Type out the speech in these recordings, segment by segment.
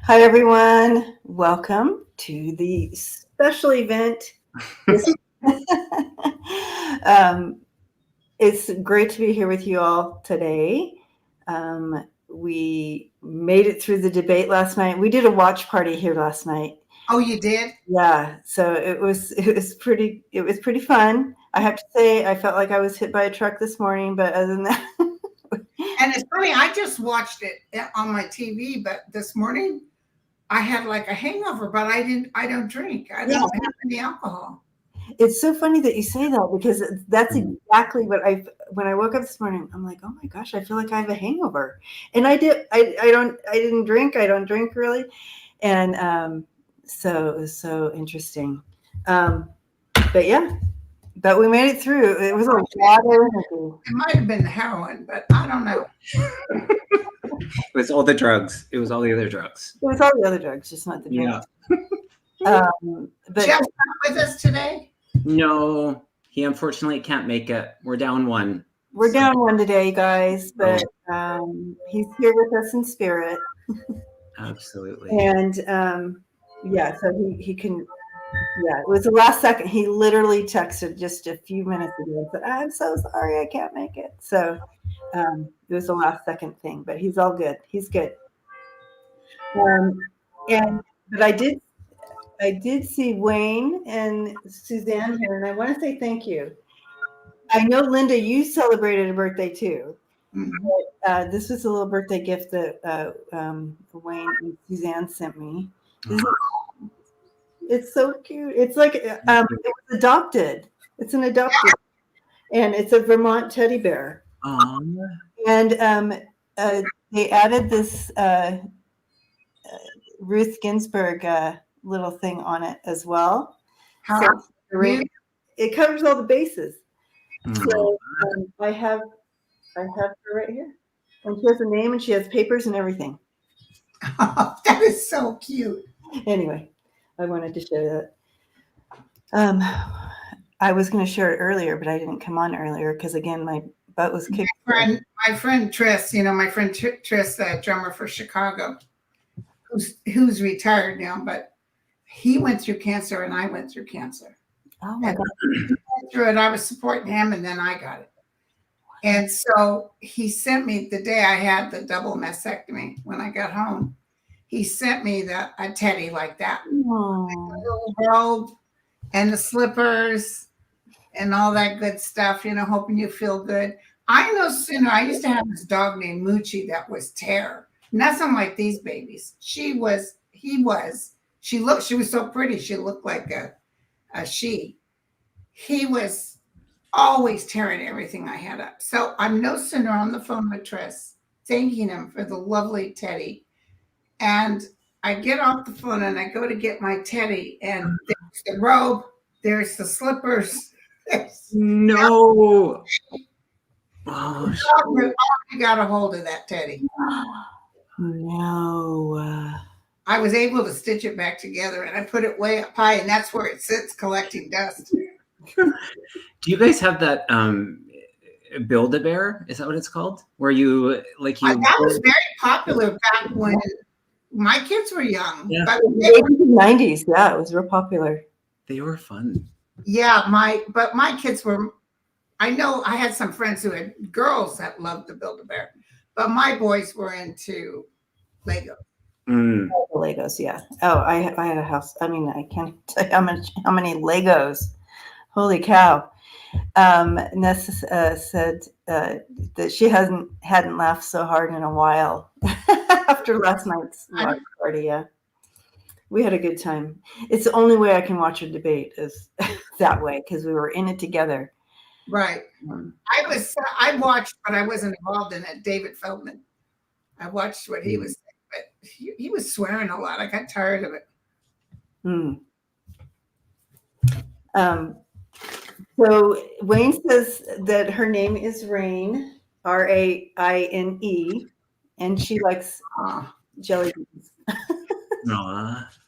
Hi, everyone. Welcome to the special event. um, it's great to be here with you all today. We made it through the debate last night. We did a watch party here last night. Oh, you did? Yeah, so it was pretty fun. I have to say, I felt like I was hit by a truck this morning, but other than that. And it's funny, I just watched it on my TV, but this morning I had like a hangover, but I don't drink. I don't have any alcohol. It's so funny that you say that because that's exactly what when I woke up this morning, I'm like, oh my gosh, I feel like I have a hangover. And I didn't drink. I don't drink really. And so it was so interesting. But yeah, but we made it through. It was a lot of energy. It might have been the heroin, but I don't know. It was all the drugs. It was all the other drugs. It was all the other drugs, just not the drugs. Yeah. But Jeff's not with us today? No, he unfortunately can't make it. We're down one. We're down one today, guys, but he's here with us in spirit. Absolutely. And yeah, so he can. Yeah, it was the last second. He literally texted just a few minutes ago and said, "I'm so sorry, I can't make it." So it was the last second thing, but he's all good. He's good. But I did see Wayne and Suzanne here, and I want to say thank you. I know, Linda, you celebrated a birthday too. Mm-hmm. But, this was a little birthday gift that Wayne and Suzanne sent me. It's so cute. It's like it was adopted. It's an adopted, and it's a Vermont teddy bear. And they added this Ruth Ginsburg little thing on it as well. So it covers all the bases. So I have her right here, and she has a name, and she has papers and everything. Oh, that is so cute. Anyway, I wanted to share that. I was going to share it earlier, but I didn't come on earlier because, again, my butt was kicked. My friend Tris, Tris, drummer for Chicago, who's retired now, but he went through cancer and I went through cancer. Oh my God. He went through it. I was supporting him, and then I got it. And so he sent me the day I had the double mastectomy. When I got home, he sent me a teddy like that, like a little robe and the slippers and all that good stuff, hoping you feel good. I know sooner. I used to have this dog named Moochie that was Terror. Nothing like these babies. She was so pretty. She looked like a she. He was always tearing everything I had up. So I'm no sooner on the phone with Tris, thanking him for the lovely teddy. And I get off the phone and I go to get my teddy, and there's the robe, there's the slippers. No. Oh, you got a hold of that teddy. No. I was able to stitch it back together, and I put it way up high, and that's where it sits collecting dust. Do you guys have that Build-A-Bear? Is that what it's called? Where you that was very popular back when my kids were young. Yeah. But in the 90s, yeah, it was real popular. They were fun. Yeah, my kids were. I know I had some friends who had girls that loved the Build-A-Bear, but my boys were into Lego. Legos, yeah. Oh, I had a house. I mean, I can't tell you how many Legos. Holy cow. Nessa said that she hadn't laughed so hard in a while after last night's watch party. Yeah, we had a good time. It's the only way I can watch a debate is that way, because we were in it together. Right. I watched, but I wasn't involved in it. David Feldman. I watched what he was saying, but he was swearing a lot. I got tired of it. So Wayne says that her name is Raine, Raine, and she likes jelly beans.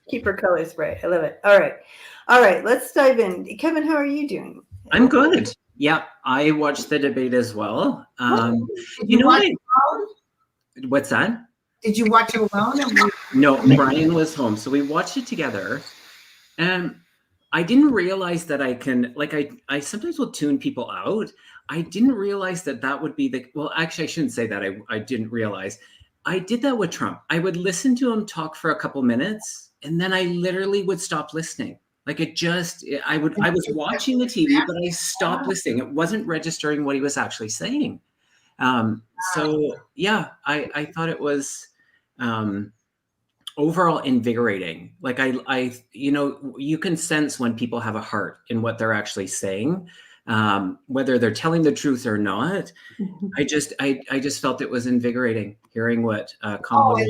Keep her colors bright. I love it. All right. Let's dive in. Kevin, how are you doing? I'm good. Yeah, I watched the debate as well. You know what? What's that? Did you watch it alone? No, Brian was home, so we watched it together, and I didn't realize that I can like I sometimes will tune people out. I didn't realize that that would be the well. Actually, I shouldn't say that. I didn't realize. I did that with Trump. I would listen to him talk for a couple minutes, and then I literally would stop listening. Like I was watching the TV, but I stopped listening. It wasn't registering what he was actually saying. So yeah, I thought it was overall invigorating. Like you can sense when people have a heart in what they're actually saying, whether they're telling the truth or not. I just felt it was invigorating hearing what Kamala.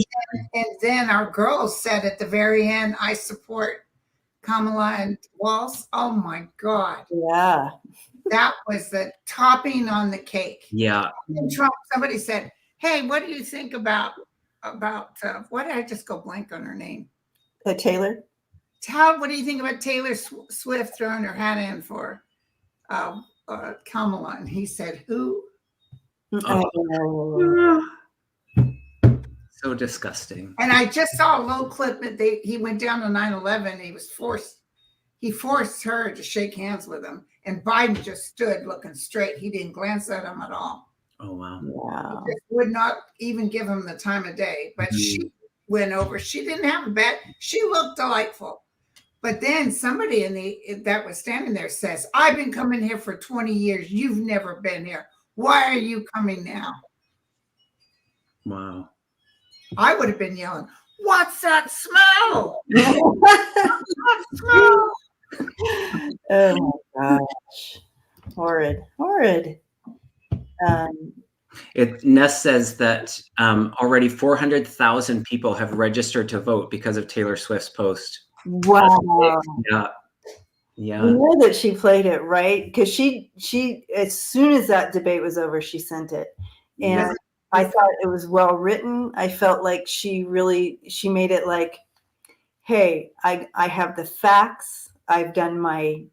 And then our girls said at the very end, "I support Kamala and Walz." Oh my God. Yeah. That was the topping on the cake. Yeah. And Trump, somebody said, "Hey, what do you think about what did I just go blank on her name? Taylor? What do you think about Taylor Swift throwing her hat in for Kamala?" And he said, "Who?" So disgusting. And I just saw a little clip that he went down to 9/11. He forced her to shake hands with him, and Biden just stood looking straight. He didn't glance at him at all. Oh wow. Wow. He just would not even give him the time of day. But she went over. She didn't have a bad. She looked delightful. But then somebody that was standing there says, "I've been coming here for 20 years. You've never been here. Why are you coming now?" Wow. I would have been yelling, "What's that smell? What's that smell?" Oh my gosh. Horrid. Ness says that already 400,000 people have registered to vote because of Taylor Swift's post. Wow. Yeah. We know that she played it right because she as soon as that debate was over, she sent it, and I thought it was well written. I felt like she made it like, hey, I have the facts. I've done my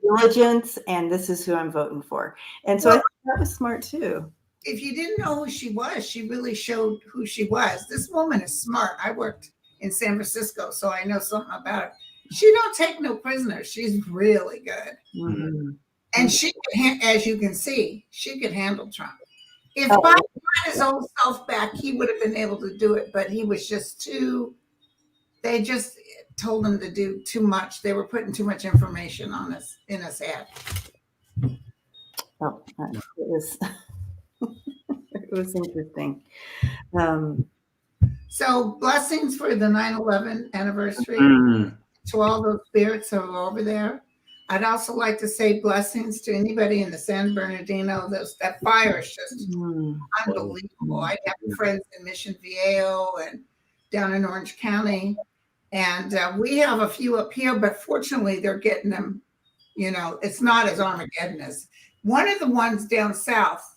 diligence, and this is who I'm voting for. And so I think that was smart too. If you didn't know who she was, she really showed who she was. This woman is smart. I worked in San Francisco, so I know something about her. She don't take no prisoners. She's really good. Mm-hmm. And she could, as you can see, she could handle Trump. If Biden got his own self back, he would have been able to do it, but he was just they just told him to do too much. They were putting too much information on us in his head. Oh, it was interesting. So blessings for the 9/11 anniversary to all those spirits who are over there. I'd also like to say blessings to anybody in the San Bernardino. That fire is just unbelievable. I have friends in Mission Viejo and down in Orange County. And we have a few up here, but fortunately they're getting them, it's not as Armageddon as. One of the ones down south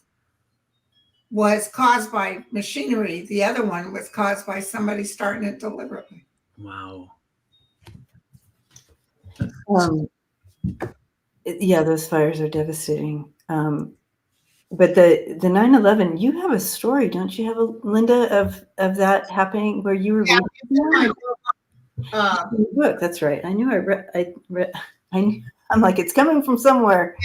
was caused by machinery. The other one was caused by somebody starting it deliberately. Wow. Yeah, those fires are devastating. But the 9/11, you have a story, don't you have, Linda, of that happening where you were reading the book? That's right. I knew I read. I'm like, it's coming from somewhere.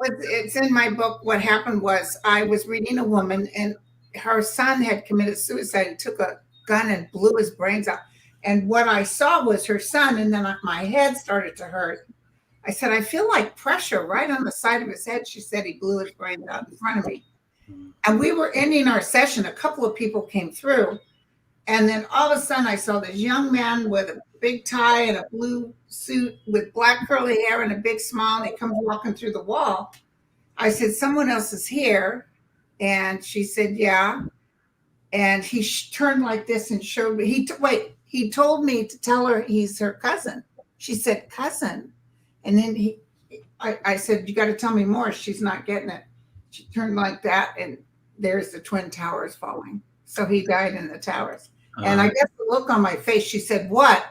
It's in my book. What happened was I was reading a woman, and her son had committed suicide. He took a gun and blew his brains out. And what I saw was her son, and then my head started to hurt. I said, I feel like pressure right on the side of his head. She said he blew his brains out in front of me. And we were ending our session. A couple of people came through. And then all of a sudden I saw this young man with a big tie and a blue suit with black curly hair and a big smile. And he comes walking through the wall. I said, someone else is here. And she said, yeah. And he turned like this and showed me. He told me to tell her he's her cousin. She said, cousin. And then I said, you got to tell me more. She's not getting it. She turned like that, and there's the Twin Towers falling. So he died in the towers. And I guess the look on my face, she said, what?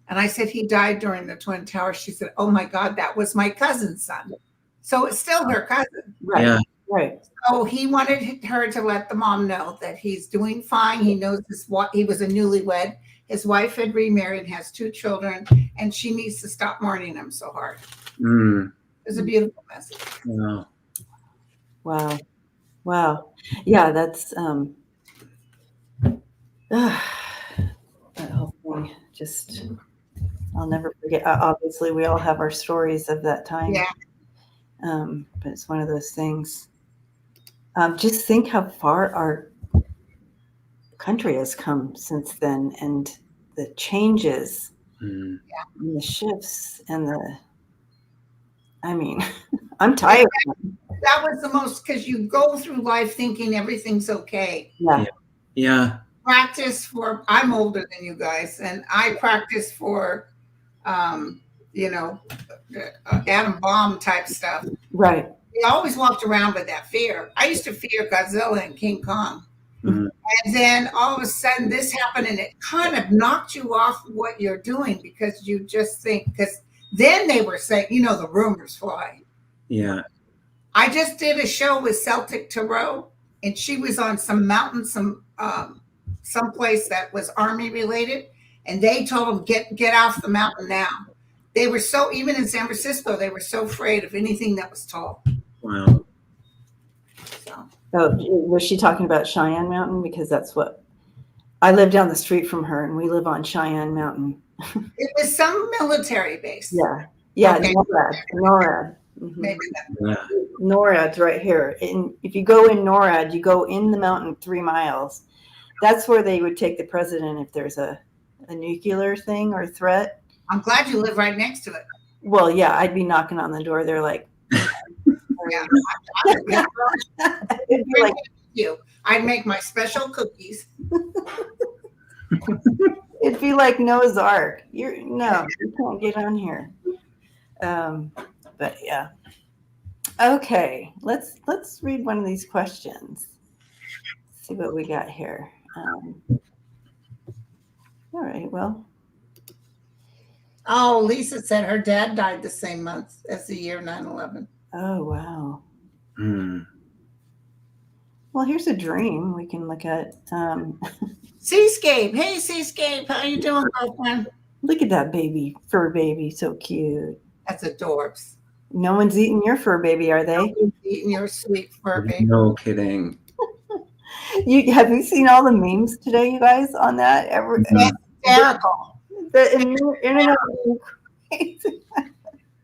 And I said, he died during the Twin Towers. She said, oh my God, that was my cousin's son. So it's still her cousin. Right. Right. So he wanted her to let the mom know that he's doing fine. He knows this. What he was a newlywed. His wife had remarried, has 2 children, and she needs to stop mourning him so hard. Mm. It was a beautiful message. Wow. Wow. Wow. Yeah, that's that whole thing. Just I'll never forget. Obviously, we all have our stories of that time. Yeah. But it's one of those things. Just think how far our country has come since then, and the changes, Mm. and the shifts, and the. I mean, I'm tired. That was the most, because you go through life thinking everything's okay. Yeah. Yeah. Practice for, I'm older than you guys, and I practice for, you know, atom bomb type stuff. Right. We always walked around with that fear. I used to fear Godzilla and King Kong. Mm. And then all of a sudden this happened, and it kind of knocked you off what you're doing, because you just think, because then they were saying, you know, the rumors fly. Yeah. I just did a show with Celtic Tarot, and she was on some mountain, some place that was army related, and they told them get off the mountain now. They were so, even in San Francisco, they were so afraid of anything that was tall. Wow. So Oh, was she talking about Cheyenne Mountain? Because that's what I live down the street from her, and we live on Cheyenne Mountain. it was some military base. Yeah. Yeah. Okay. NORAD. Mhm. Maybe that. Yeah. NORAD's right here. And if you go in NORAD, you go in the mountain 3 miles. That's where they would take the president if there's a nuclear thing or threat. I'm glad you live right next to it. Well, yeah, I'd be knocking on the door. They're like, Yeah. it'd be like, You. I'd make my special cookies. it'd be like Noah's Ark. You can't get on here. But yeah. Okay, let's read one of these questions. See what we got here. All right. Well. Oh, Lisa said her dad died the same month as the year 9/11. Oh wow. Mm. Well, here's a dream we can look at. Seascape. Hey, Seascape. How you doing, girlfriend? Look at that baby, fur baby, so cute. That's adorbs. No one's eating your fur baby, are they? Eating your sweet fur baby. No kidding. Have you seen all the memes today, you guys, on that? Hysterical. The internet is crazy.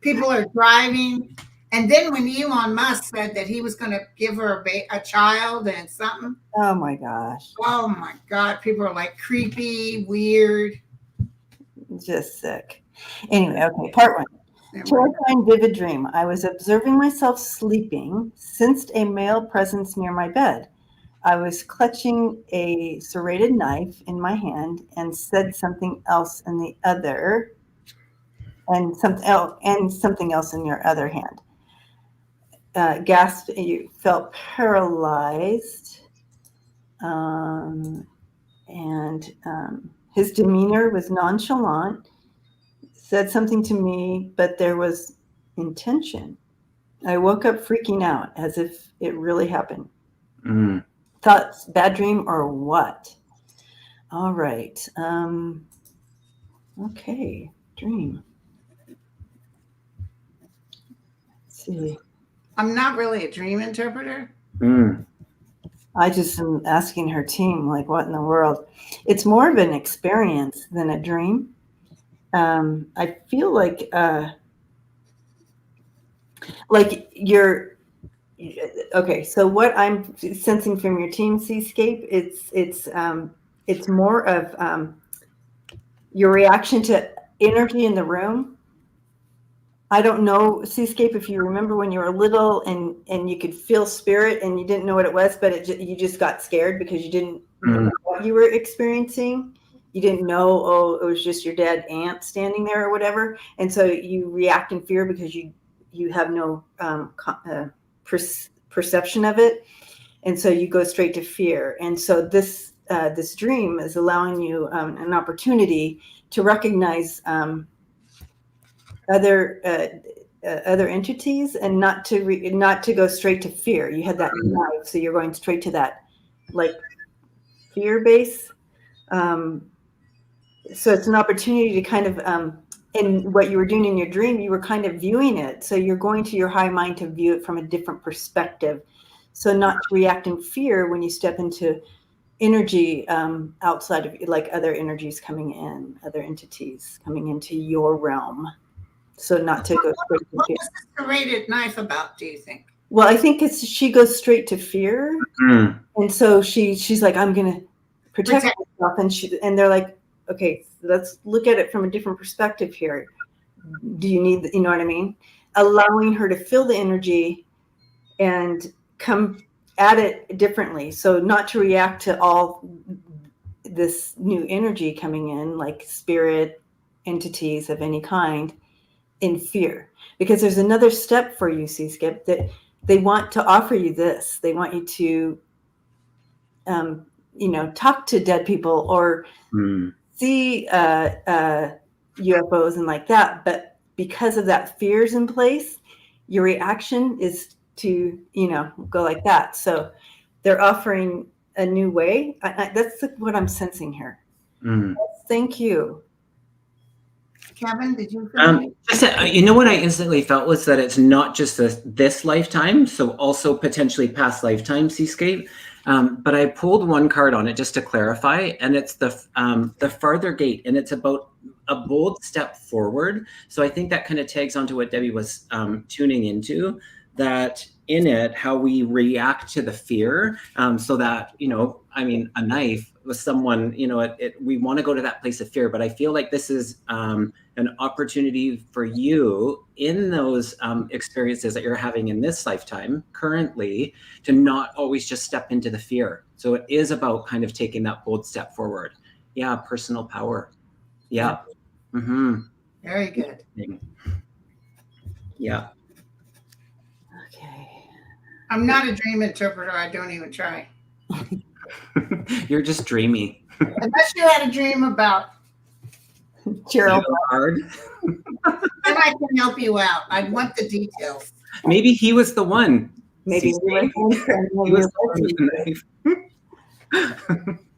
People are driving. And then when Elon Musk said that he was going to give her a child and something. Oh my gosh. Oh my God. People are like creepy, weird. Just sick. Anyway, okay, part 1. Terrifying vivid dream. I was observing myself sleeping, sensed a male presence near my bed. I was clutching a serrated knife in my hand and said something else in the other, and something else in your other hand. Gasped. You felt paralyzed, and his demeanor was nonchalant. Said something to me, but there was intention. I woke up freaking out as if it really happened. Mm. Thoughts, bad dream or what? All right. Okay, dream. Let's see. I'm not really a dream interpreter. Mm. I just am asking her team, like, what in the world? It's more of an experience than a dream. I feel like you're okay. So what I'm sensing from your team, Seascape, it's more of your reaction to energy in the room. I don't know, Seascape, if you remember when you were little and you could feel spirit and you didn't know what it was, but you just got scared because you didn't know what you were experiencing. You didn't know, oh, it was just your dead aunt standing there or whatever. And so you react in fear because you have no perception of it. And so you go straight to fear. And so this dream is allowing you an opportunity to recognize other other entities, and not to go straight to fear. You had that knife, so you're going straight to that like fear base. So it's an opportunity to kind of in what you were doing in your dream, you were kind of viewing it. So you're going to your high mind to view it from a different perspective. So not to react in fear when you step into energy outside of, like, other energies coming in, other entities coming into your realm. So not to go straight to What fear. was this serrated knife about, do you think? Well, I think she goes straight to fear. Mm. And so she's like, I'm going to protect myself. And they're like, okay, let's look at it from a different perspective here. Do you need, you know what I mean? Allowing her to feel the energy and come at it differently. So not to react to all this new energy coming in, like spirit entities of any kind, in fear. Because there's another step for you, Seaskip, that they want to offer you this. They want you to, talk to dead people or see UFOs and like that. But because of that fear's in place, your reaction is to, go like that. So they're offering a new way. That's what I'm sensing here. Thank you. Kevin, did you? What I instantly felt was that it's not just this lifetime, so also potentially past lifetime seascape. But I pulled one card on it just to clarify, and it's the farther gate, and it's about a bold step forward. So I think that kind of tags onto what Debbie was tuning into, that in it, how we react to the fear. So that, a knife with someone, we want to go to that place of fear, but I feel like this is an opportunity for you in those experiences that you're having in this lifetime currently to not always just step into the fear. So it is about kind of taking that bold step forward. Yeah, personal power. Yeah. Mm-hmm. Very good. Yeah. Okay. I'm not a dream interpreter. I don't even try. You're just dreamy. Unless you had a dream about Gerald. Hard. then I can help you out. I want the details. Maybe he was the one. Maybe He was the one with the knife.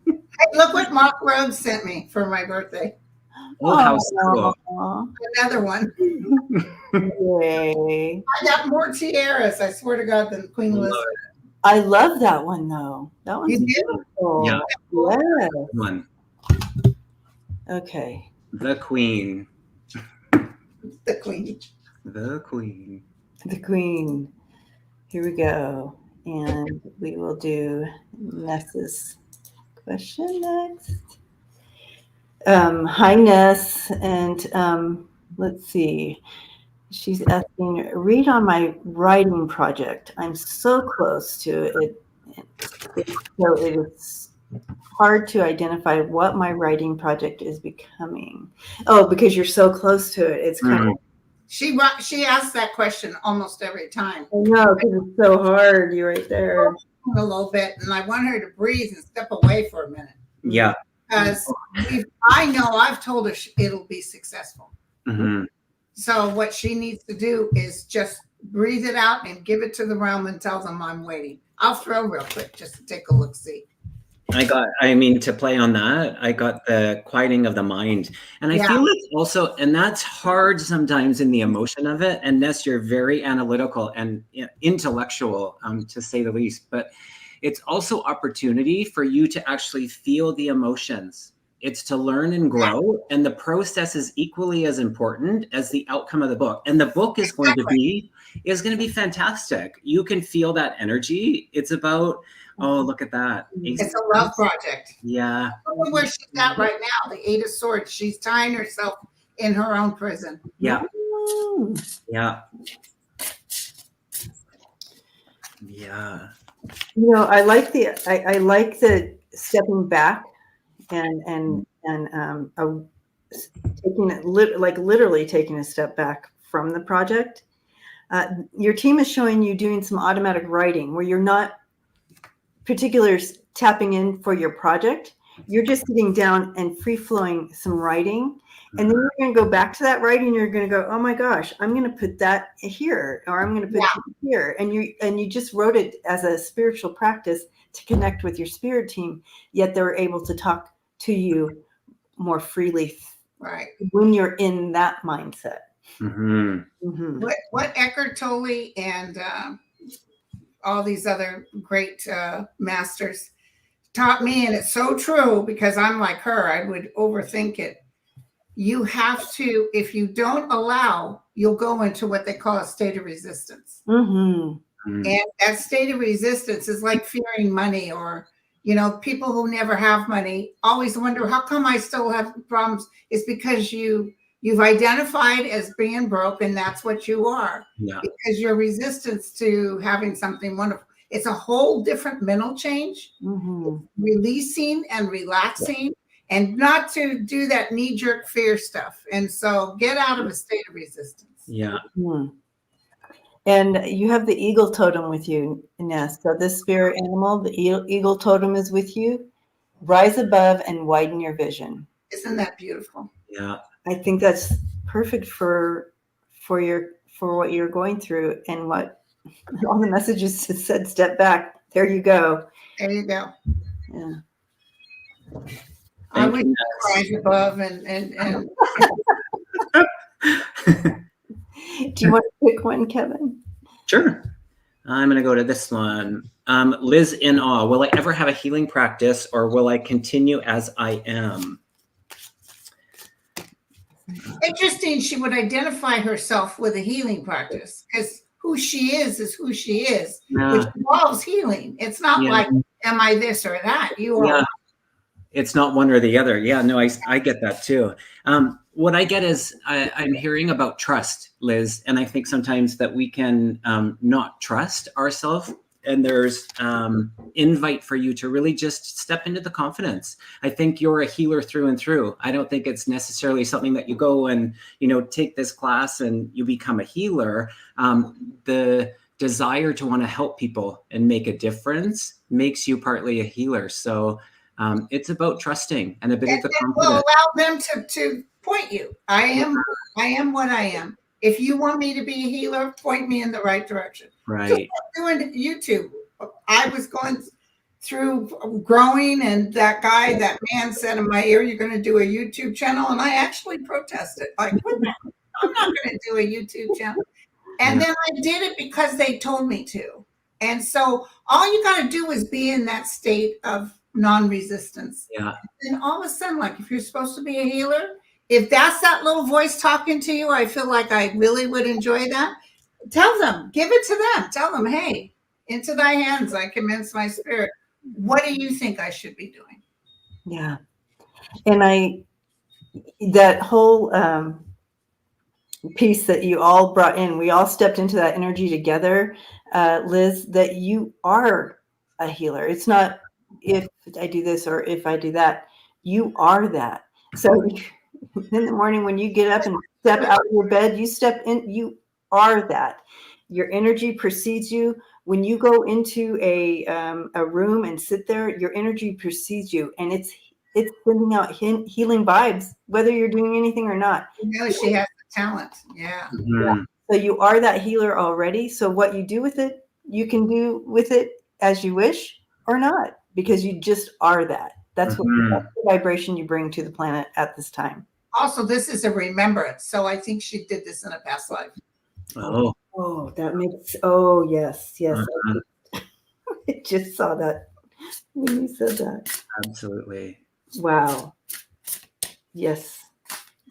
Hey, look what Mark Rhodes sent me for my birthday. Oh, how cool. Another one. Yay. I got more tiaras, I swear to God, than Queen Elizabeth. I love that one, though. That one's You do? beautiful. Yeah. Yeah. One. Okay. The Queen. The Queen. The Queen. The Queen. Here we go. And we will do Ness's question next. Hi, Ness. And let's see. She's asking, read on my writing project. I'm so close to it. So it is hard to identify what my writing project is becoming. Oh, because you're so close to it. It's kind of. She asks that question almost every time. I know, because it's so hard. You're right there. A little bit, and I want her to breathe and step away for a minute. Yeah. Because I know I've told her it'll be successful. Mm-hmm. So what she needs to do is just breathe it out and give it to the realm and tell them I'm waiting. I'll throw real quick just to take a look, see. To play on that, I got the quieting of the mind. And I feel it's also, and that's hard sometimes in the emotion of it. And Ness, you're very analytical and intellectual, to say the least. But it's also opportunity for you to actually feel the emotions. It's to learn and grow. And the process is equally as important as the outcome of the book. And the book is going to be fantastic. You can feel that energy. It's about, oh, look at that. It's a love project. Yeah. Look where she's at right now, the Eight of Swords. She's tying herself in her own prison. Yeah. Yeah. Yeah. I like the stepping back and taking it literally taking a step back from the project. Your team is showing you doing some automatic writing where you're not particular tapping in for your project. you're just sitting down and free flowing some writing. And then you're going to go back to that writing. You're going to go, oh my gosh, I'm going to put that here, or I'm going to put it here. And you just wrote it as a spiritual practice to connect with your spirit team. Yet they were able to talk to you more freely Right. when you're in that mindset. What Eckhart Tolle and all these other great masters taught me, and it's so true because I'm like her, I would overthink it. You have to, if you don't allow, you'll go into what they call a state of resistance. And that state of resistance is like fearing money, or, you know, people who never have money always wonder, how come I still have problems? It's because you've identified as being broke, and that's what you are. Yeah. Because your resistance to having something wonderful. It's a whole different mental change, releasing and relaxing, and not to do that knee-jerk fear stuff. And so get out of a state of resistance. Yeah. And you have the eagle totem with you, Ness. So this spirit animal, the eagle totem is with you. Rise above and widen your vision. Isn't that beautiful? Yeah. I think that's perfect for what you're going through, and what all the messages said. Step back. There you go. There you go. Yeah. I would rise above and Do you want to pick one, Kevin? Sure. I'm going to go to this one. Liz in awe. Will I ever have a healing practice, or will I continue as I am? Interesting. She would identify herself with a healing practice, because who she is who she is, which involves healing. It's not like, am I this or that? You are. Yeah. It's not one or the other. Yeah, no, I get that too. What I get is I'm hearing about trust, Liz, and I think sometimes that we can not trust ourselves, and there's invite for you to really just step into the confidence. I think you're a healer through and through. I don't think it's necessarily something that you go and, you know, take this class and you become a healer. The desire to want to help people and make a difference makes you partly a healer. So it's about trusting and a bit of the confidence. Will allow them to point you. I am what I am. If you want me to be a healer, point me in the right direction. Right. Just like doing YouTube. I was going through growing, and that man said in my ear, "You're going to do a YouTube channel," and I actually protested. Like, I'm not going to do a YouTube channel. And then I did it because they told me to. And so all you got to do is be in that state of non-resistance. Yeah. And all of a sudden, like, if you're supposed to be a healer, if that's that little voice talking to you, I feel like I really would enjoy that. Tell them, give it to them. Tell them, hey, into thy hands I commence my spirit. What do you think I should be doing? Yeah. And that whole piece that you all brought in, we all stepped into that energy together, Liz, that you are a healer. It's not if I do this or if I do that. You are that. So in the morning when you get up and step out of your bed, you step in, you are that. Your energy precedes you. When you go into a room and sit there, your energy precedes you, and it's sending out healing vibes, whether you're doing anything or not. You know, she has the talent. Yeah. Mm-hmm. So you are that healer already. So what you do with it, you can do with it as you wish or not, because you just are that. That's what that's the vibration you bring to the planet at this time. Also, this is a remembrance. So I think she did this in a past life. Oh, that makes, yes. I just saw that when you said that. Absolutely. Wow. Yes.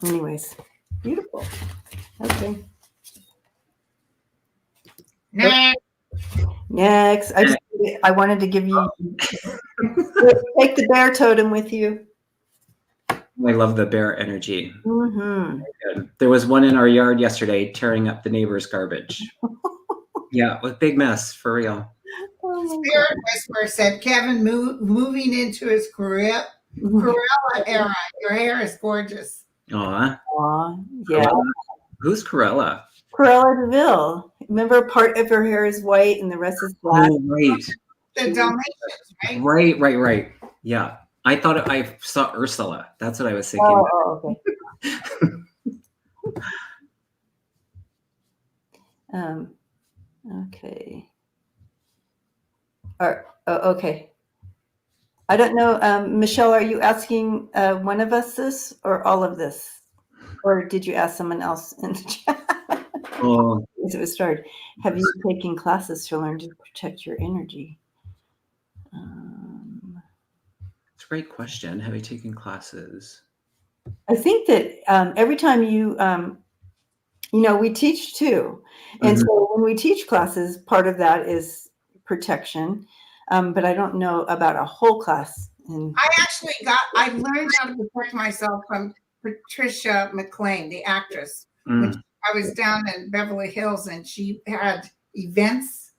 Anyways, beautiful. Okay. Next. I wanted to give you, take the bear totem with you. I love the bear energy. Mm-hmm. There was one in our yard yesterday tearing up the neighbor's garbage. Yeah, with big mess, for real. Spirit Whisperer said, Kevin, moving into his Cruella era. Your hair is gorgeous. Aw. Yeah. Who's Cruella? Cruella de Vil. Remember, part of her hair is white and the rest is black. Oh, right. The Dalmatians, right? Right. Yeah. I thought I saw Ursula. That's what I was thinking. Oh, okay. Okay. Okay. I don't know. Michelle, are you asking one of us this or all of this? Or did you ask someone else in the chat? Oh, As it was started. Have you taken classes to learn to protect your energy? it's a great question. Have you taken classes? I think that every time you we teach too. And so when we teach classes, part of that is protection. But I don't know about a whole class. I learned how to protect myself from Patricia McLean, the actress. When I was down in Beverly Hills and she had events.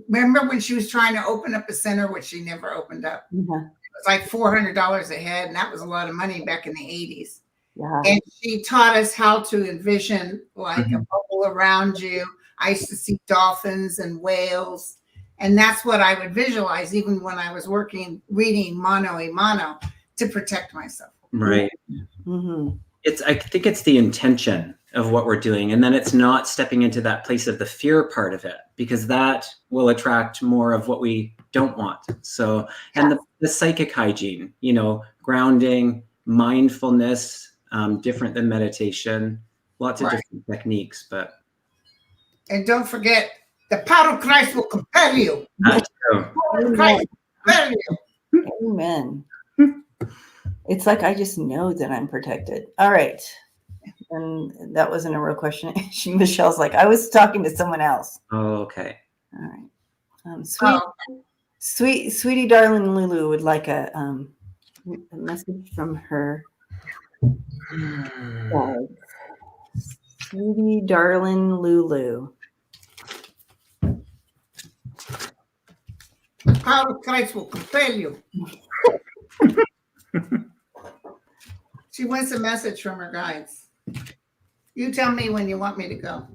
Remember when she was trying to open up a center, which she never opened up? It was like $400 a head, and that was a lot of money back in the 80s. Yeah. And she taught us how to envision like a bubble around you. I used to see dolphins and whales. And that's what I would visualize even when I was reading Mano a Mano to protect myself. Right. Mm-hmm. I think it's the intention of what we're doing. And then it's not stepping into that place of the fear part of it, because that will attract more of what we don't want. So, and the psychic hygiene, grounding, mindfulness, different than meditation, lots of different techniques, but. And don't forget, the power of Christ will compel you. That's true. The power of Christ will compel you. Amen. It's like I just know that I'm protected. All right. And that wasn't a real question. Michelle's like, I was talking to someone else. Oh, okay. All right. Sweetie darling Lulu would like a message from her. Sweetie darling Lulu. The power of Christ will compel you. She wants a message from her guides. You tell me when you want me to go.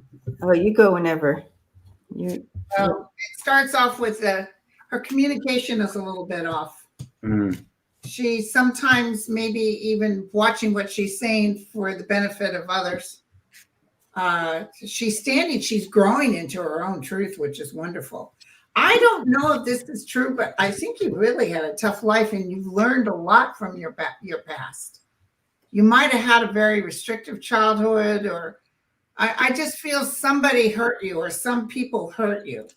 Oh, you go whenever. It starts off with her communication is a little bit off. She sometimes maybe even watching what she's saying for the benefit of others. She's growing into her own truth, which is wonderful. I don't know if this is true, but I think you really had a tough life and you've learned a lot from your past. You might have had a very restrictive childhood, or I just feel somebody hurt you or some people hurt you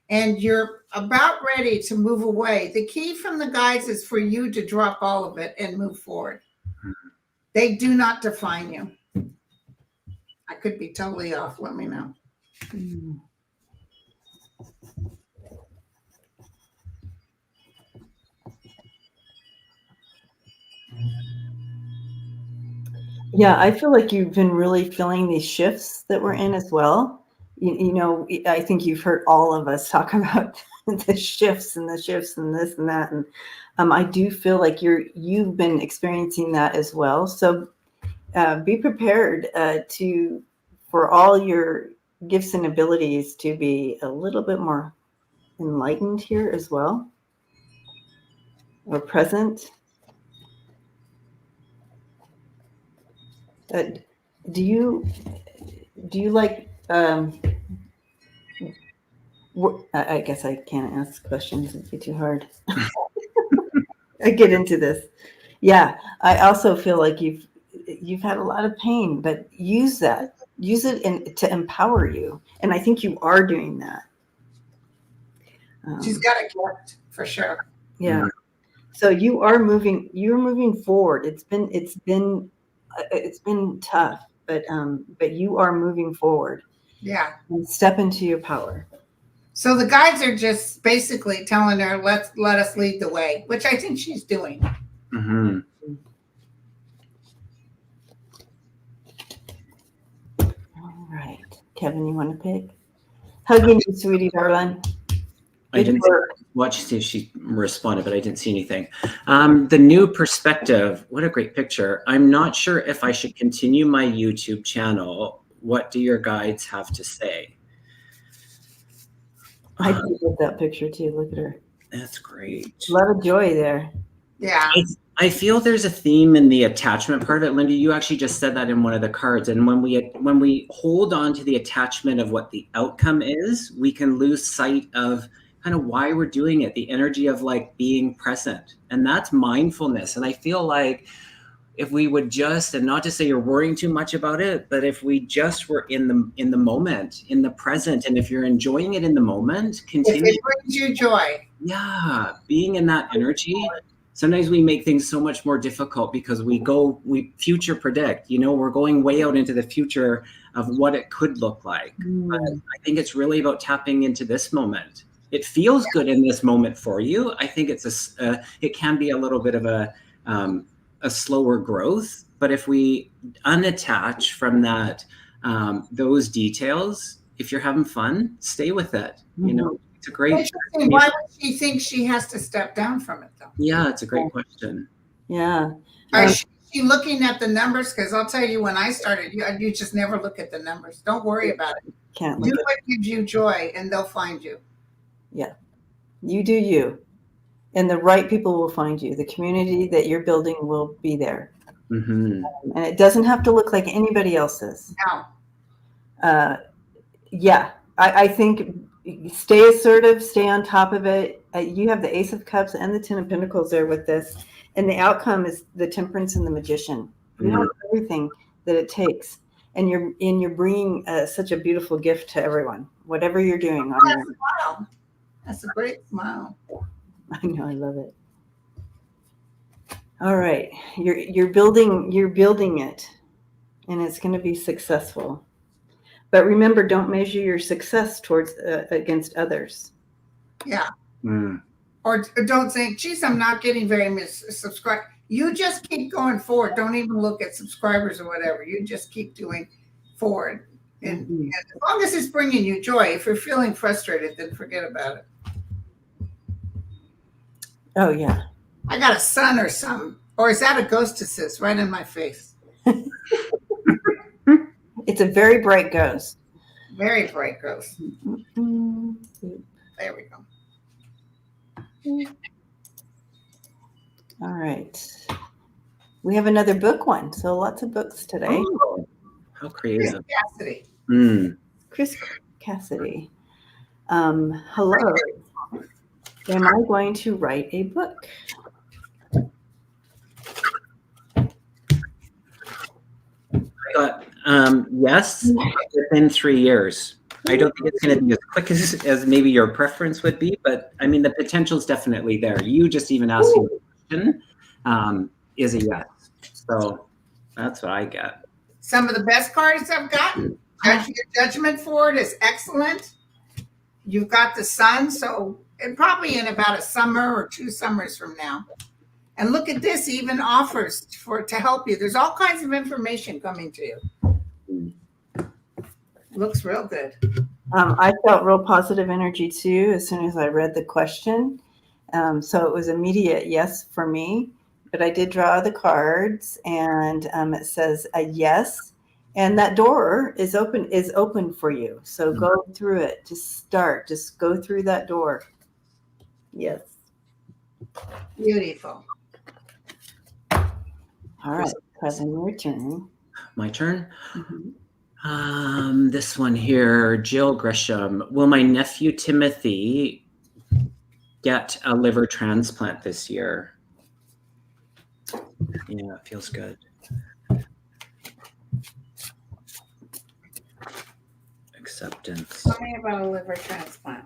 and you're about ready to move away. The key from the guides is for you to drop all of it and move forward. They do not define you. I could be totally off. Let me know. Yeah, I feel like you've been really feeling these shifts that we're in as well. I think you've heard all of us talk about the shifts and this and that. And I do feel like you've been experiencing that as well. So be prepared for all your gifts and abilities to be a little bit more enlightened here as well, or present. Do you like I guess I can't ask questions, it'd be too hard. I get into this. Yeah, I also feel like you've had a lot of pain, but use it to empower you, and I think you are doing that. She's got a gift for sure. Yeah. So you're moving forward. It's been tough, but you are moving forward. Yeah. And step into your power. So the guides are just basically telling her, let us lead the way, which I think she's doing. Mm-hmm. All right. Kevin, you want to pick? Hugging you, sweetie darling. I didn't watch to see if she responded, but I didn't see anything. The new perspective, what a great picture. I'm not sure if I should continue my YouTube channel. What do your guides have to say? I did get that picture too. Look at her. That's great. A lot of joy there. Yeah. I feel there's a theme in the attachment part of it. Linda, you actually just said that in one of the cards. And when we hold on to the attachment of what the outcome is, we can lose sight of kind of why we're doing it, the energy of like being present. And that's mindfulness. And I feel like if we would just, and not to say you're worrying too much about it, but if we just were in the moment, in the present, and if you're enjoying it in the moment, If continue. it brings you joy. Yeah, being in that energy. Sometimes we make things so much more difficult because we future predict, we're going way out into the future of what it could look like. But I think it's really about tapping into this moment. It feels good in this moment for you. I think it can be a little bit of a slower growth, but if we unattach from that, those details, if you're having fun, stay with it. It's a great. Interesting. Why would she think she has to step down from it, though? Yeah, it's a great question. Yeah. Is she looking at the numbers? Because I'll tell you, when I started, you just never look at the numbers. Don't worry about it. Can't Do look what gives you joy, and they'll find you. You do you. And the right people will find you. The community that you're building will be there. Mm-hmm. And it doesn't have to look like anybody else's. Now, I think stay assertive, stay on top of it. You have the Ace of Cups and the Ten of Pentacles there with this. And the outcome is the Temperance and the Magician. You have everything that it takes. And you're bringing such a beautiful gift to everyone, whatever you're doing. smile. That's a great smile. I know, I love it. All right, you're building it, and it's going to be successful. But remember, don't measure your success towards against others. Yeah. Or don't think, geez, I'm not getting very many subscribers. You just keep going forward. Don't even look at subscribers or whatever. You just keep doing forward. And as long as it's bringing you joy, if you're feeling frustrated, then forget about it. Oh, yeah. I got a sun or something. Or is that a ghost assist right in my face? It's a very bright ghost. Very bright ghost. There we go. All right. We have another book one. So lots of books today. Oh, how creative. Cassidy. Chris Cassidy. Hello. Am I going to write a book? I got yes, within 3 years. I don't think it's going to be as quick as maybe your preference would be, but I mean, the potential is definitely there. You just even asking the question is a yes. So that's what I get. Some of the best cards I've gotten. Your judgment for it is excellent. You've got the sun, so it probably in about a summer or 2 summers from now. And look at this, even offers to help you. There's all kinds of information coming to you. Looks real good. I felt real positive energy too as soon as I read the question. So it was immediate yes for me. But I did draw the cards, and it says a yes. And that door is open for you. So go through it. Just go through that door. Yes. Beautiful. All right, Kevin, your turn. My turn? Mm-hmm. This one here, Jill Grisham. Will my nephew Timothy get a liver transplant this year? Yeah, it feels good. Acceptance. Tell me about a liver transplant.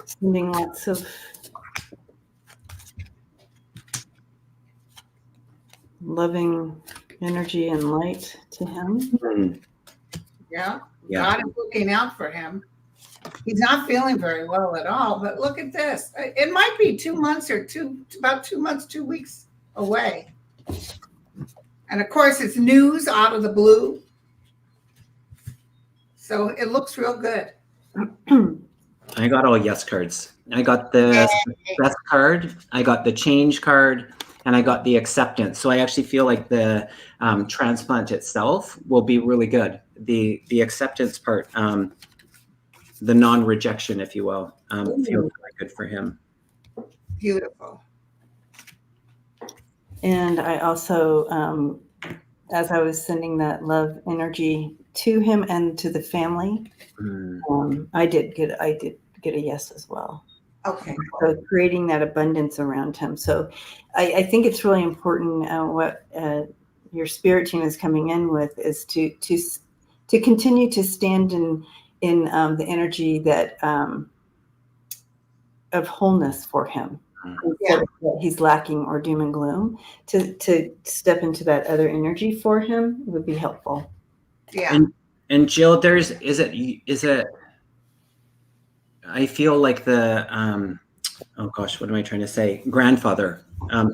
Sending lots of loving energy and light to him. Yeah. God is looking out for him. He's not feeling very well at all, but look at this. It might be 2 months or about 2 months, 2 weeks away. And of course, it's news out of the blue. So it looks real good. I got all yes cards. I got the success card, I got the change card, and I got the acceptance. So I actually feel like the transplant itself will be really good. The acceptance part, the non-rejection, if you will, feels really good for him. Beautiful. And I also, as I was sending that love energy to him and to the family, I did get a yes as well. Okay. So creating that abundance around him. So I think it's really important. What your spirit team is coming in with is to continue to stand in the energy that of wholeness for him. Yeah. That he's lacking or doom and gloom, to step into that other energy for him would be helpful. Yeah. And Jill, is it I feel like the oh gosh, what am I trying to say? Grandfather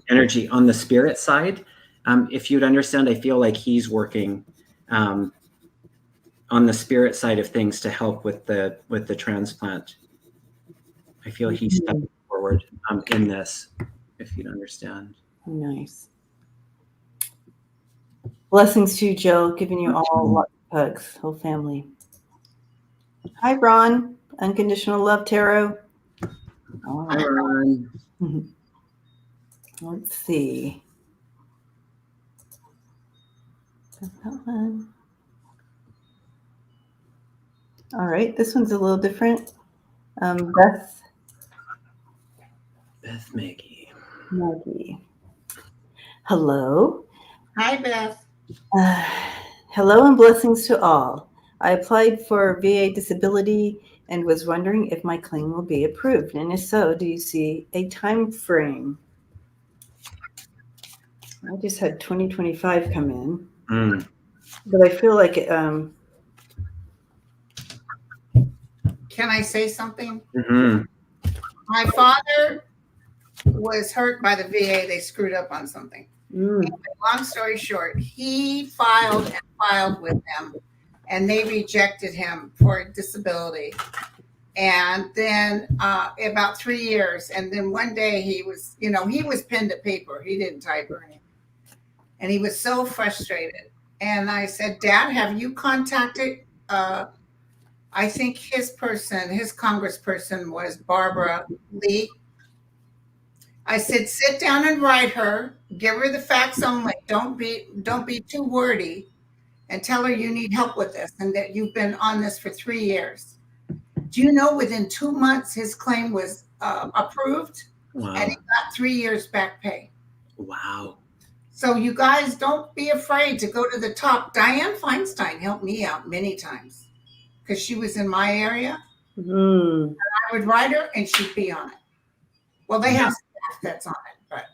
energy on the spirit side. If you'd understand, I feel like he's working on the spirit side of things to help with the transplant. I feel he's stepping forward in this, if you'd understand. Nice. Blessings to you, Jill. Giving you all lots of hugs, whole family. Hi, Ron. Unconditional Love Tarot. All Hi, right. Ron. Let's see. That one. All right. This one's a little different. Beth Maggie. Hello. Hi, Beth. Hello and blessings to all. I applied for VA disability and was wondering if my claim will be approved. And if so, do you see a time frame? I just had 2025 come in, but I feel like Can I say something? Mm-hmm. My father was hurt by the VA. They screwed up on something. Anyway, long story short, he filed and filed with them, and they rejected him for disability. And then about 3 years, and then one day he was pen to paper. He didn't type or anything. And he was so frustrated. And I said, Dad, have you contacted, I think his congressperson was Barbara Lee. I said, sit down and write her, give her the facts only. Don't be too wordy, and tell her you need help with this and that you've been on this for 3 years. Do you know within 2 months his claim was approved? Wow. And he got 3 years back pay. Wow. So you guys don't be afraid to go to the top. Dianne Feinstein helped me out many times because she was in my area. And I would write her and she'd be on it. Well, they have staff that's on it, but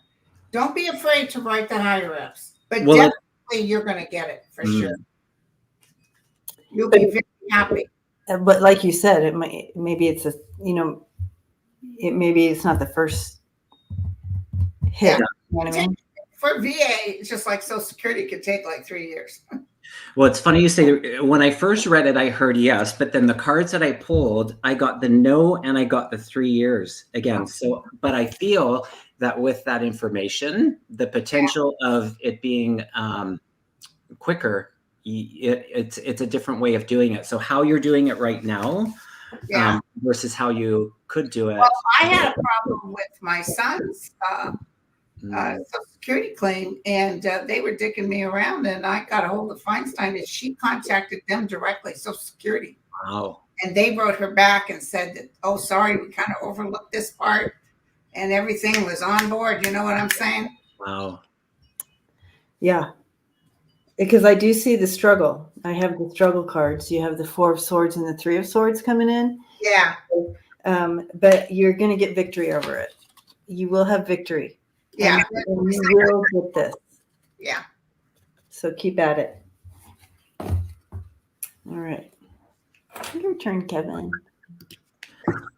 don't be afraid to write the higher ups. But definitely you're going to get it for sure. You'll be very happy. But like you said, maybe it's maybe it's not the first hit. Yeah. You know what I mean? For VA, it's just like Social Security could take like 3 years. Well, it's funny you say, when I first read it, I heard yes, but then the cards that I pulled, I got the no and I got the 3 years again. So, but I feel that with that information, the potential of it being quicker, it's a different way of doing it. So how you're doing it right now versus how you could do it. Well, I had a problem with my son's Social Security claim, and they were dicking me around, and I got a hold of Feinstein, and she contacted them directly, Social Security. Wow. And they wrote her back and said that, oh, sorry, we kind of overlooked this part, and everything was on board. You know what I'm saying? Wow. Yeah. Because I do see the struggle. I have the struggle cards. You have the 4 of Swords and the 3 of Swords coming in. Yeah. But you're going to get victory over it. You will have victory. Yeah. And you will get this. Yeah. So keep at it. All right. Your turn, Kevin.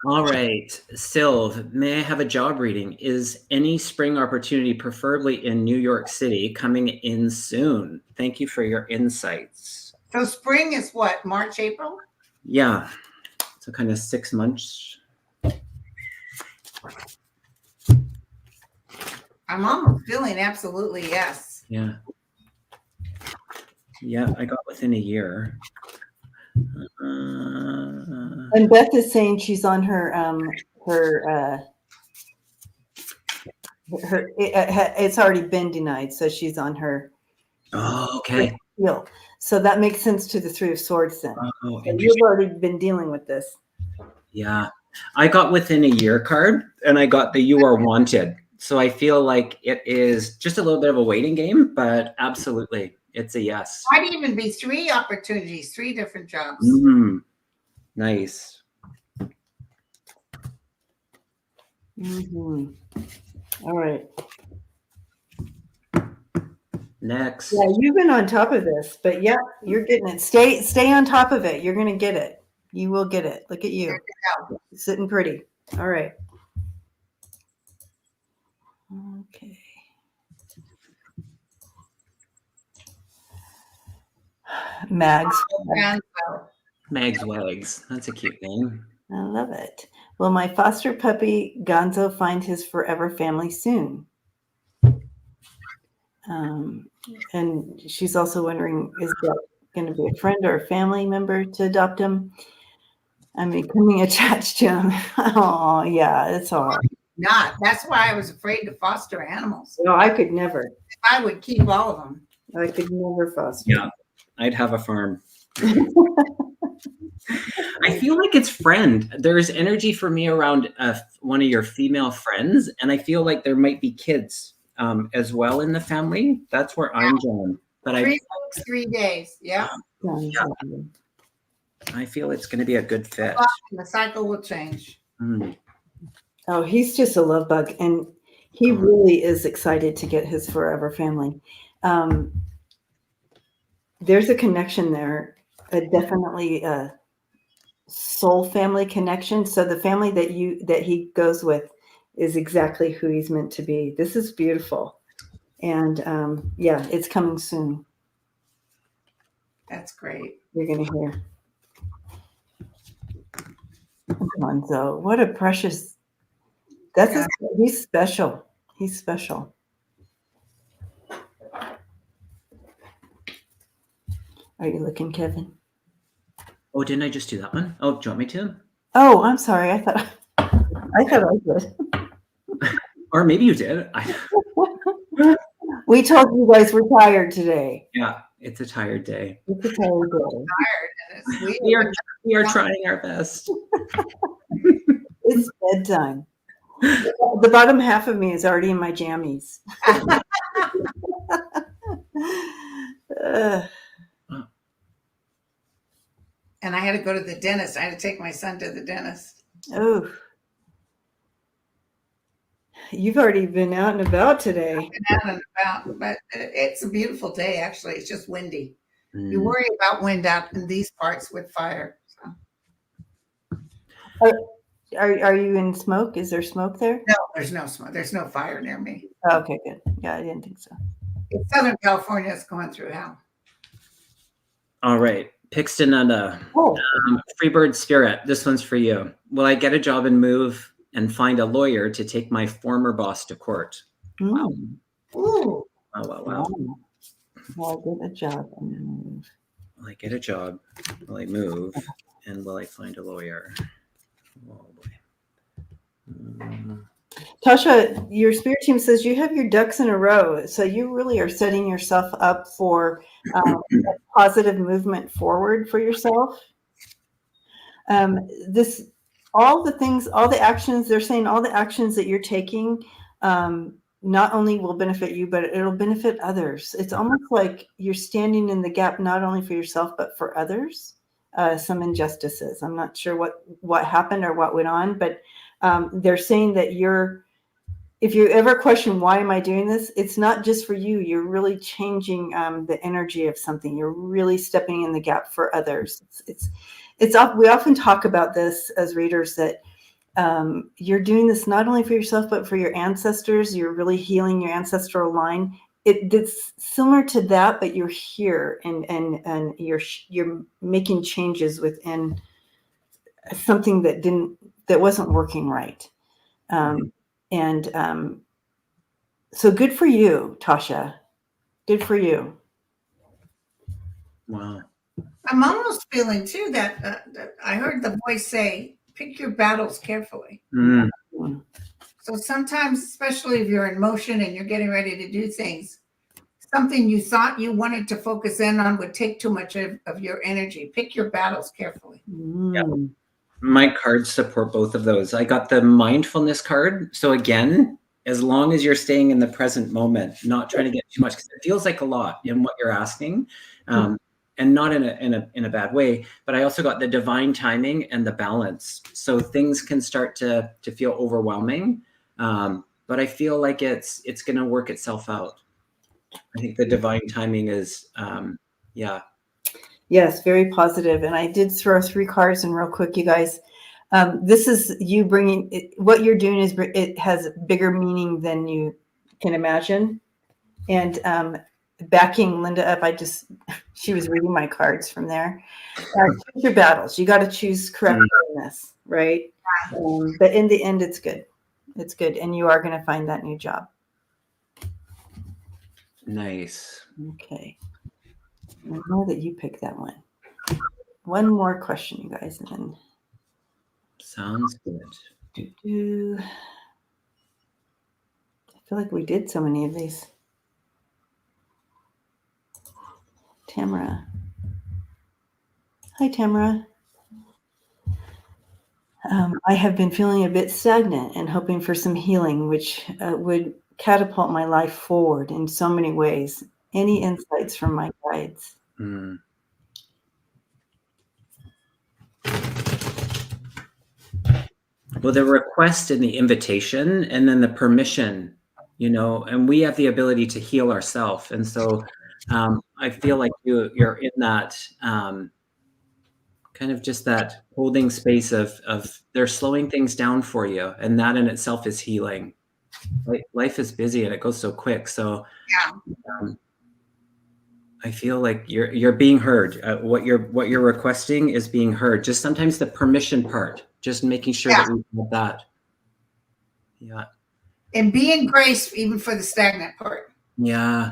All right. Sylv, may I have a job reading? Is any spring opportunity, preferably in New York City, coming in soon? Thank you for your insights. So spring is what, March, April? Yeah. So kind of 6 months. I'm almost feeling absolutely yes. Yeah. Yeah, I got within a year. And Beth is saying she's on her it's already been denied, so she's on her Oh, okay. appeal. So that makes sense to the Three of Swords then. Oh, So interesting. you've already been dealing with this. Yeah. I got within a year card and I got the You Are Wanted. So I feel like it is just a little bit of a waiting game, but absolutely, it's a yes. Might even be 3 opportunities, 3 different jobs. Nice. Mm-hmm. All right. Next. Yeah, you've been on top of this, but yeah, you're getting it. Stay on top of it. You're gonna get it. You will get it. Look at you. Sitting pretty. All right. Okay. Mags. Mags Wags. That's a cute name. I love it. Will my foster puppy Gonzo find his forever family soon? And she's also wondering, is that going to be a friend or a family member to adopt him? I'm becoming attached to him. Oh, yeah, it's hard. Not. That's why I was afraid to foster animals. No, I could never. I would keep all of them. I could never foster. Yeah, I'd have a farm. I feel like it's friend. There's energy for me around one of your female friends, and I feel like there might be kids as well in the family. That's where I'm going. But 3 weeks, 3 days. Yeah. I feel it's going to be a good fit. The cycle will change. Oh, he's just a love bug, and he really is excited to get his forever family. There's a connection there, definitely a soul family connection. So the family that he goes with is exactly who he's meant to be. This is beautiful, and yeah, it's coming soon. That's great. You're gonna hear. Gonzo, what a precious. He's special. He's special. Are you looking, Kevin? Oh, didn't I just do that one? Oh, do you want me to? Oh, I'm sorry. I thought I did. Or maybe you did. We told you guys we're tired today. Yeah, it's a tired day. It's a tired day. We are trying our best. It's bedtime. The bottom half of me is already in my jammies. And I had to go to the dentist. I had to take my son to the dentist. Oh, you've already been out and about today. I've been out and about, but it's a beautiful day. Actually, it's just windy. You worry about wind out in these parts with fire. So. Are you in smoke? Is there smoke there? No, there's no smoke. There's no fire near me. Oh, okay, good. Yeah, I didn't think so. In Southern California, it's going through hell. All right. Pixton and Freebird Spirit. This one's for you. Will I get a job and move and find a lawyer to take my former boss to court? Wow. Ooh. Wow. Will I get a job and move? Will I get a job? Will I move? And will I find a lawyer? Oh boy. Tasha, your spirit team says you have your ducks in a row. So you really are setting yourself up for a positive movement forward for yourself. All the actions, they're saying all the actions that you're taking not only will benefit you, but it'll benefit others. It's almost like you're standing in the gap, not only for yourself, but for others. Some injustices. I'm not sure what happened or what went on, but they're saying that if you ever question, why am I doing this? It's not just for you. You're really changing the energy of something. You're really stepping in the gap for others. We often talk about this as readers, that you're doing this not only for yourself, but for your ancestors. You're really healing your ancestral line. It's similar to that, but you're here and you're making changes within something that wasn't working right. So good for you, Tasha. Good for you. Wow. I'm almost feeling too that I heard the voice say, pick your battles carefully. Mm. So sometimes, especially if you're in motion and you're getting ready to do things, something you thought you wanted to focus in on would take too much of your energy. Pick your battles carefully. Mm. My cards support both of those. I got the mindfulness card. So again, as long as you're staying in the present moment, not trying to get too much, because it feels like a lot in what you're asking, and not in a bad way. But I also got the divine timing and the balance. So things can start to feel overwhelming, but I feel like it's going to work itself out. I think the divine timing is, yeah. Yes, very positive. And I did throw 3 cards in real quick, you guys. This is you bringing it, what you're doing is it has bigger meaning than you can imagine. And backing Linda up, she was reading my cards from there. Choose your battles. You got to choose correctly in this, right? But in the end, it's good. It's good. And you are going to find that new job. Nice. Okay. I know that you picked that one. One more question, you guys, and then Sounds good. I feel like we did so many of these. Tamara. Hi, Tamara. I have been feeling a bit stagnant and hoping for some healing, which would catapult my life forward in so many ways. Any insights from my guides? Mm. Well, the request and the invitation, and then the permission, and we have the ability to heal ourselves. And so I feel like you're in that kind of just that holding space of they're slowing things down for you. And that in itself is healing. Life is busy and it goes so quick. So I feel like you're being heard. What you're requesting is being heard. Just sometimes the permission part, just making sure that we have that. Yeah. And be in grace even for the stagnant part. Yeah.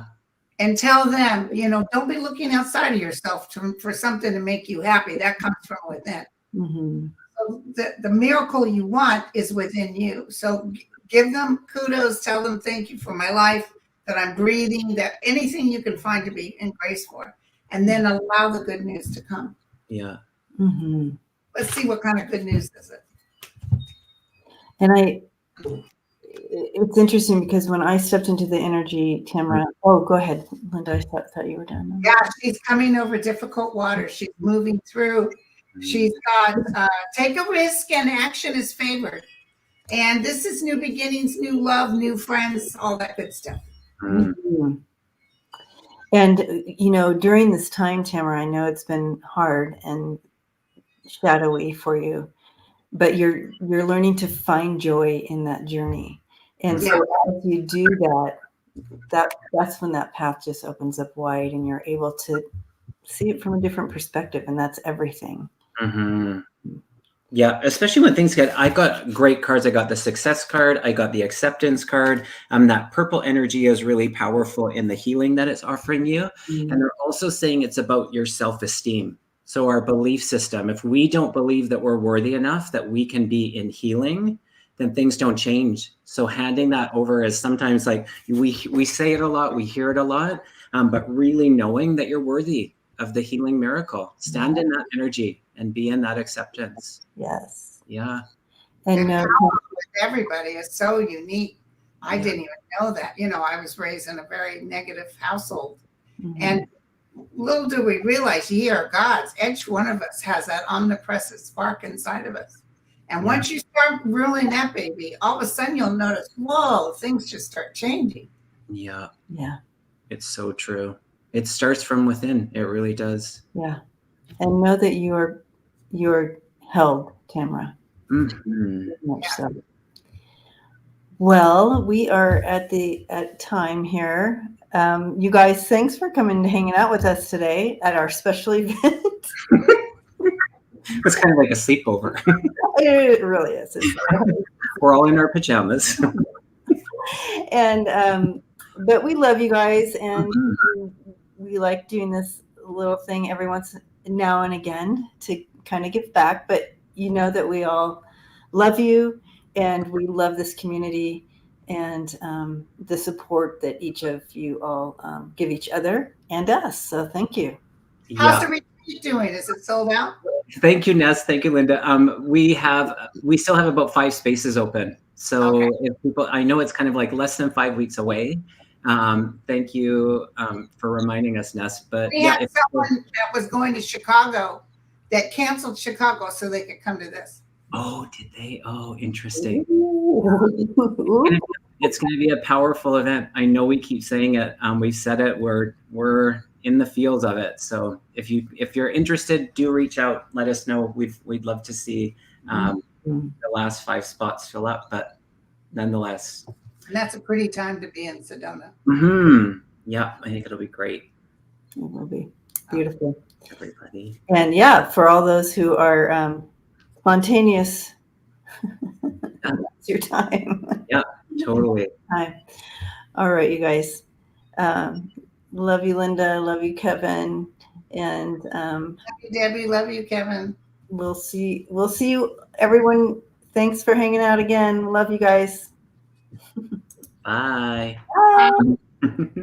And tell them, don't be looking outside of yourself for something to make you happy. That comes from within. Mm-hmm. So the miracle you want is within you. So give them kudos. Tell them thank you for my life, that I'm breathing, that anything you can find to be in grace for. And then allow the good news to come. Yeah. Mm-hmm. Let's see what kind of good news is it. And it's interesting because when I stepped into the energy, Tamara, oh, go ahead, Linda, I thought you were done. Yeah, she's coming over difficult water. She's moving through. She's got take a risk and action is favored. And this is new beginnings, new love, new friends, all that good stuff. Mm-hmm. And, during this time, Tamara, I know it's been hard and shadowy for you, but you're learning to find joy in that journey. And so as you do that's when that path just opens up wide and you're able to see it from a different perspective. And that's everything. Mm-hmm. Yeah, especially when things I got great cards. I got the success card. I got the acceptance card. That purple energy is really powerful in the healing that it's offering you. Mm-hmm. And they're also saying it's about your self-esteem. So our belief system, if we don't believe that we're worthy enough, that we can be in healing, then things don't change. So handing that over is sometimes like we say it a lot, we hear it a lot, but really knowing that you're worthy of the healing miracle. Stand in that energy and be in that acceptance. Yes. Yeah. And with everybody is so unique. I didn't even know that. I was raised in a very negative household. Mm-hmm. And little do we realize ye are gods. Each one of us has that omnipresent spark inside of us. And once you start ruling that baby, all of a sudden you'll notice, whoa, things just start changing. Yeah. Yeah. It's so true. It starts from within. It really does. Yeah. And know that you're held, Tamara. Mm-hmm. Much so. Well, we are at time here. You guys, thanks for coming and hanging out with us today at our special event. It's kind of like a sleepover. It really is. We're all in our pajamas. And but we love you guys, and we like doing this little thing every once now and again to kind of give back. But you know that we all love you and we love this community and the support that each of you all give each other and us. So thank you. How's Yeah. the retreat doing? Is it sold out? Thank you, Ness. Thank you, Linda. We still have about 5 spaces open. So Okay. if people, I know it's kind of like less than 5 weeks away. Thank you for reminding us, Ness. But We yeah, had someone that was going to Chicago that canceled Chicago so they could come to this. oh, did they? Oh, interesting. Ooh. It's going to be a powerful event. I know we keep saying it. We've said it. We're in the fields of it. So if you're interested, do reach out. Let us know. We'd love to see the last 5 spots fill up. But nonetheless, And that's a pretty time to be in Sedona. yeah, I think it'll be great. It will be beautiful. Everybody. And yeah, for all those who are spontaneous, it's your time. Yeah, totally. Hi. All right, you guys. Love you, Linda. Love you, Kevin. And Love you, Debbie. Love you, Kevin. we'll see you, everyone. Thanks for hanging out again. Love you guys. Bye. Bye.